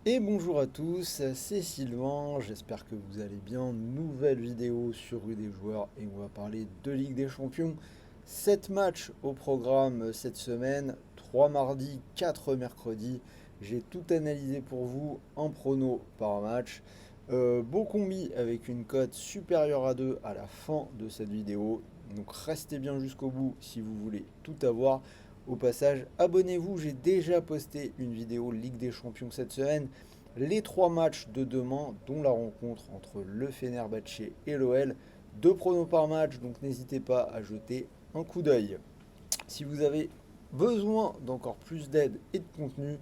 Et bonjour à tous, c'est Sylvain, j'espère que vous allez bien. Nouvelle vidéo sur Rue des Joueurs et on va parler de Ligue des Champions. 7 matchs au programme cette semaine, 3 mardis, 4 mercredis. J'ai tout analysé pour vous, un prono par match. Beau combi avec une cote supérieure à 2 à la fin de cette vidéo. Donc restez bien jusqu'au bout si vous voulez tout avoir. Au passage, abonnez-vous, j'ai déjà posté une vidéo Ligue des Champions cette semaine. Les 3 matchs de demain, dont la rencontre entre le Fenerbahçe et l'OL. 2 pronos par match, donc n'hésitez pas à jeter un coup d'œil. Si vous avez besoin d'encore plus d'aide et de contenu,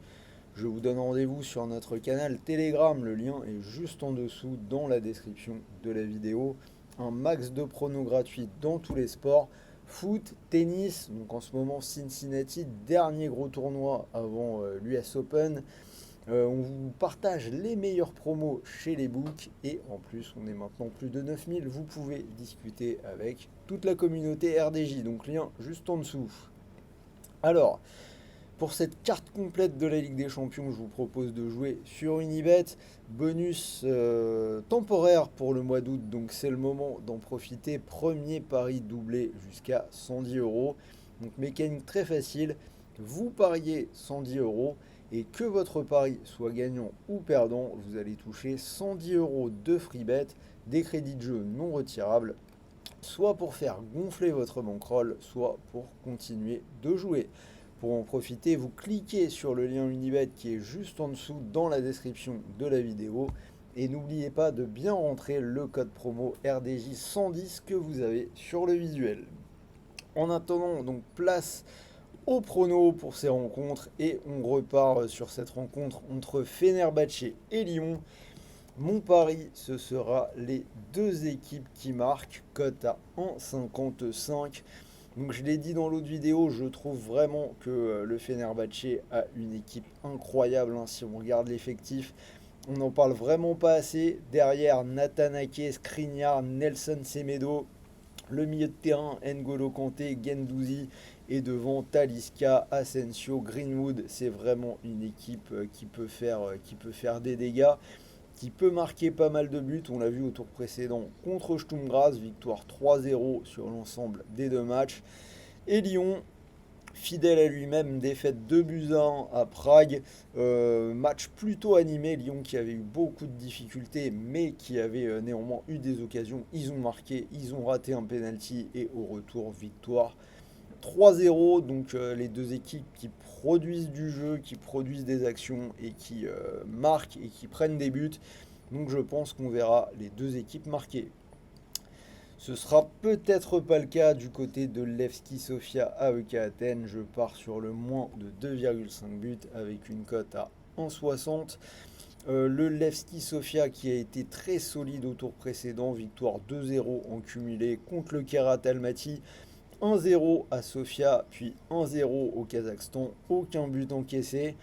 je vous donne rendez-vous sur notre canal Telegram. Le lien est juste en dessous dans la description de la vidéo. Un max de pronos gratuits dans tous les sports. Foot, tennis, donc en ce moment Cincinnati, dernier gros tournoi avant l'US Open. On vous partage les meilleurs promos chez les books et en plus on est maintenant plus de 9000. Vous pouvez discuter avec toute la communauté RDJ, donc lien juste en dessous. Alors, pour cette carte complète de la Ligue des Champions, je vous propose de jouer sur Unibet. Bonus temporaire pour le mois d'août, donc c'est le moment d'en profiter. Premier pari doublé jusqu'à 110 euros. Donc mécanique très facile. Vous pariez 110 euros et que votre pari soit gagnant ou perdant, vous allez toucher 110 euros de free bet, des crédits de jeu non retirables, soit pour faire gonfler votre bankroll, soit pour continuer de jouer. Pour en profiter, vous cliquez sur le lien Unibet qui est juste en dessous dans la description de la vidéo. Et n'oubliez pas de bien rentrer le code promo RDJ 110 que vous avez sur le visuel. En attendant, donc place au prono pour ces rencontres et on repart sur cette rencontre entre Fenerbahçe et Lyon. Mon pari, ce sera les deux équipes qui marquent, cote à 1,55. Donc je l'ai dit dans l'autre vidéo, je trouve vraiment que le Fenerbahçe a une équipe incroyable, hein. Si on regarde l'effectif, on n'en parle vraiment pas assez. Derrière, Nathan Ake, Skriniar, Nelson Semedo, le milieu de terrain, N'Golo Kanté, Guendouzi, et devant Talisca, Asensio, Greenwood. C'est vraiment une équipe qui peut faire des dégâts, qui peut marquer pas mal de buts. On l'a vu au tour précédent contre Sturm Graz, victoire 3-0 sur l'ensemble des 2 matchs. Et Lyon, fidèle à lui-même, défaite 2 buts à 1 à Prague. Match plutôt animé, Lyon qui avait eu beaucoup de difficultés, mais qui avait néanmoins eu des occasions. Ils ont marqué, ils ont raté un penalty et au retour, victoire 3-0. Donc les deux équipes qui produisent du jeu, qui produisent des actions et qui marquent et qui prennent des buts. Donc je pense qu'on verra les deux équipes marquer. Ce sera peut-être pas le cas du côté de Levski Sofia AEK Athènes. Je pars sur le moins de 2,5 buts avec une cote à 1,60. Le Levski Sofia qui a été très solide au tour précédent, victoire 2-0 en cumulé contre le Kerat Almaty. 1-0 à Sofia, puis 1-0 au Kazakhstan, aucun but encaissé.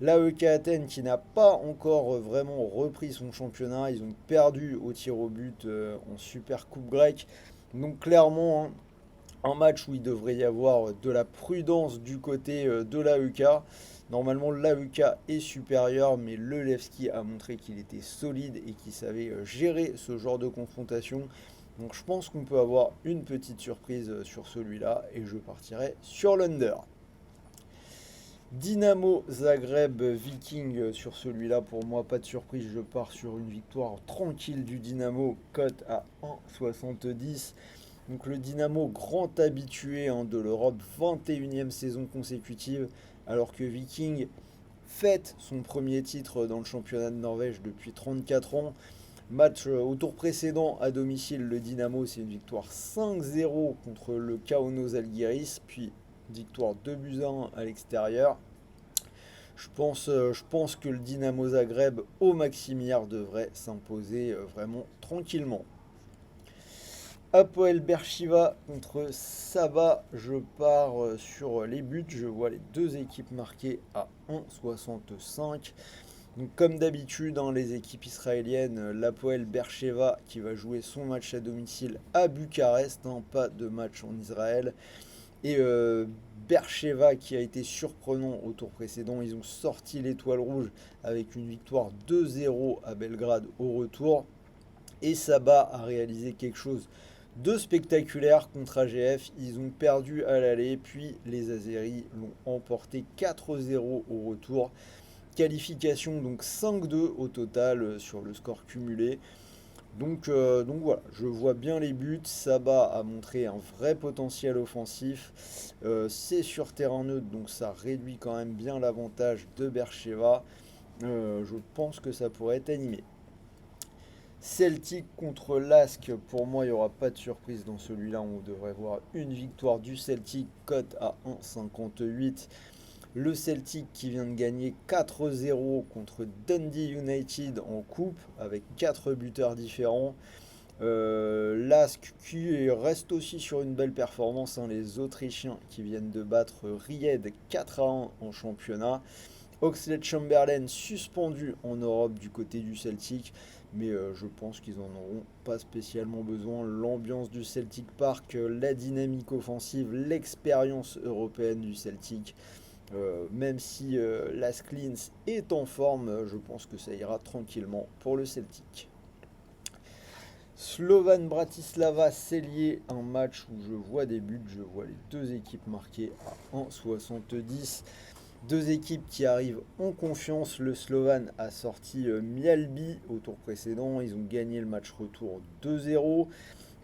L'AEK Athènes qui n'a pas encore vraiment repris son championnat, ils ont perdu au tir au but en Super Coupe grecque. Donc clairement, hein, un match où il devrait y avoir de la prudence du côté de l'AEK. Normalement, l'AEK est supérieur, mais le Levski a montré qu'il était solide et qu'il savait gérer ce genre de confrontation. Donc je pense qu'on peut avoir une petite surprise sur celui-là et je partirai sur l'under. Dynamo Zagreb Viking sur celui-là, pour moi pas de surprise, je pars sur une victoire tranquille du Dynamo, cote à 1,70. Donc le Dynamo, grand habitué hein, de l'Europe, 21e saison consécutive, alors que Viking fête son premier titre dans le championnat de Norvège depuis 34 ans. Match au tour précédent à domicile, le Dynamo, c'est une victoire 5-0 contre le Kaunas Žalgiris, puis victoire 2 buts à 1 à l'extérieur. Je pense que le Dynamo Zagreb au Maximière devrait s'imposer vraiment tranquillement. Apoel Beersheva contre Saba, je pars sur les buts, je vois les deux équipes marquées à 1,65. Donc comme d'habitude, hein, les équipes israéliennes, l'Apoel Beersheva qui va jouer son match à domicile à Bucarest, hein, pas de match en Israël. Et Bercheva qui a été surprenant au tour précédent, ils ont sorti l'étoile rouge avec une victoire 2-0 à Belgrade au retour. Et Saba a réalisé quelque chose de spectaculaire contre AGF. Ils ont perdu à l'aller, puis les Azeris l'ont emporté 4-0 au retour. Qualification donc 5-2 au total sur le score cumulé. Donc voilà, je vois bien les buts. Saba a montré un vrai potentiel offensif. C'est sur terrain neutre, donc ça réduit quand même bien l'avantage de Bercheva. Je pense que ça pourrait être animé. Celtic contre l'Asc, pour moi, il n'y aura pas de surprise dans celui-là. On devrait voir une victoire du Celtic, cote à 1,58. Le Celtic qui vient de gagner 4-0 contre Dundee United en coupe avec 4 buteurs différents. L'Asc qui reste aussi sur une belle performance, hein, les Autrichiens qui viennent de battre Ried 4-1 en championnat. Oxlade-Chamberlain suspendu en Europe du côté du Celtic, mais je pense qu'ils en auront pas spécialement besoin. L'ambiance du Celtic Park, la dynamique offensive, l'expérience européenne du Celtic, même si Las Klins est en forme, je pense que ça ira tranquillement pour le Celtic. Slovan Bratislava Celje, un match où je vois des buts, je vois les deux équipes marquées à 1,70. Deux équipes qui arrivent en confiance. Le Slovan a sorti Mjällby au tour précédent. Ils ont gagné le match retour 2-0.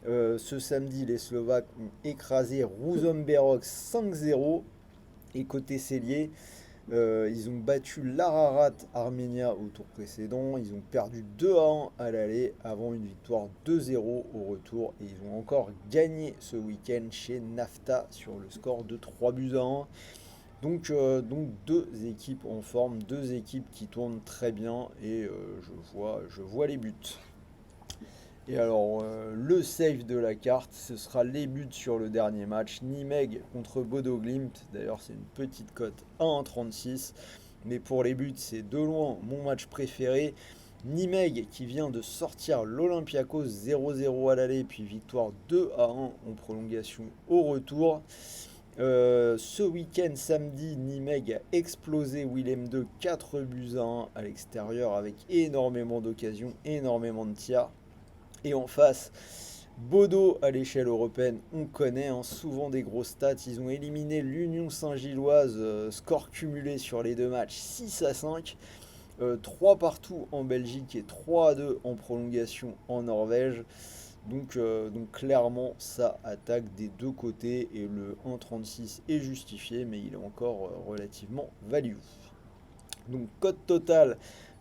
Ce samedi, les Slovaques ont écrasé Rouzomberok 5-0. Et côté Celje, ils ont battu l'Ararat Armenia au tour précédent. Ils ont perdu 2-1 à l'aller avant une victoire 2-0 au retour. Et ils ont encore gagné ce week-end chez Nafta sur le score de 3-1. Donc deux équipes en forme, deux équipes qui tournent très bien et je vois les buts. Et alors le save de la carte, ce sera les buts sur le dernier match. Nimeg contre Bodo Glimt, d'ailleurs c'est une petite cote à 1,36. Mais pour les buts, c'est de loin mon match préféré. Nimeg qui vient de sortir l'Olympiakos 0-0 à l'aller, puis victoire 2-1 en prolongation au retour. Ce week-end, samedi, Nimeg a explosé Willem 2 4-1 à l'extérieur avec énormément d'occasions, énormément de tirs. Et en face, Bodo à l'échelle européenne, on connaît souvent des grosses stats. Ils ont éliminé l'Union Saint-Gilloise, score cumulé sur les deux matchs 6-5. 3 partout en Belgique et 3-2 en prolongation en Norvège. Donc clairement, ça attaque des deux côtés et le 1,36 est justifié, mais il est encore relativement value. Donc cote totale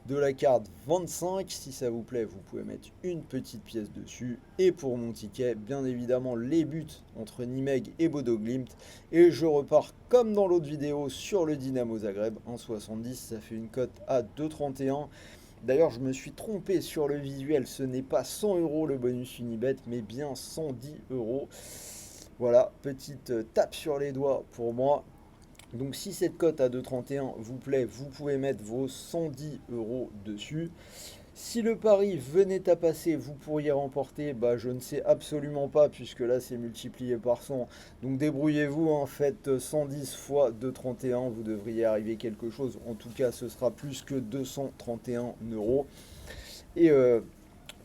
de la carte 25. Si ça vous plaît, vous pouvez mettre une petite pièce dessus. Et pour mon ticket, bien évidemment, les buts entre Nimeg et Bodo Glimt. Et je repars comme dans l'autre vidéo sur le Dynamo Zagreb. 1,70, ça fait une cote à 2,31. D'ailleurs, je me suis trompé sur le visuel, ce n'est pas 100 € le bonus Unibet, mais bien 110 €. Voilà, petite tape sur les doigts pour moi. Donc si cette cote à 2,31 vous plaît, vous pouvez mettre vos 110 € dessus. Si le pari venait à passer, vous pourriez remporter, je ne sais absolument pas, puisque là c'est multiplié par 100. Donc débrouillez-vous, faites 110 fois 2,31, vous devriez arriver quelque chose. En tout cas, ce sera plus que 231 €. Et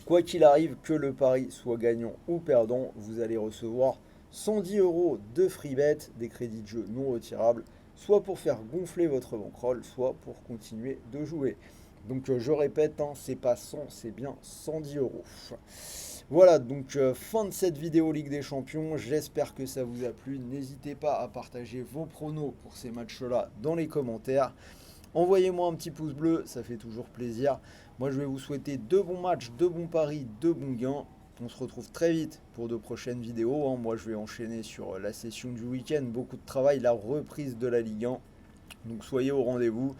quoi qu'il arrive, que le pari soit gagnant ou perdant, vous allez recevoir 110 € de free bet, des crédits de jeu non retirables, soit pour faire gonfler votre bankroll, soit pour continuer de jouer. Donc je répète, c'est pas 100, c'est bien 110 €. Voilà, donc fin de cette vidéo Ligue des Champions. J'espère que ça vous a plu. N'hésitez pas à partager vos pronos pour ces matchs-là dans les commentaires. Envoyez-moi un petit pouce bleu, ça fait toujours plaisir. Moi, je vais vous souhaiter de bons matchs, de bons paris, de bons gains. On se retrouve très vite pour de prochaines vidéos. Moi, je vais enchaîner sur la session du week-end. Beaucoup de travail, la reprise de la Ligue 1. Donc soyez au rendez-vous.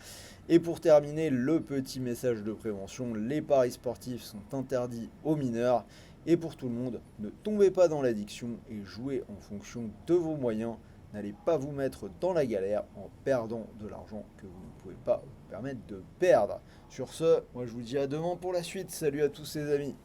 Et pour terminer, le petit message de prévention, les paris sportifs sont interdits aux mineurs. Et pour tout le monde, ne tombez pas dans l'addiction et jouez en fonction de vos moyens. N'allez pas vous mettre dans la galère en perdant de l'argent que vous ne pouvez pas vous permettre de perdre. Sur ce, moi je vous dis à demain pour la suite. Salut à tous les amis.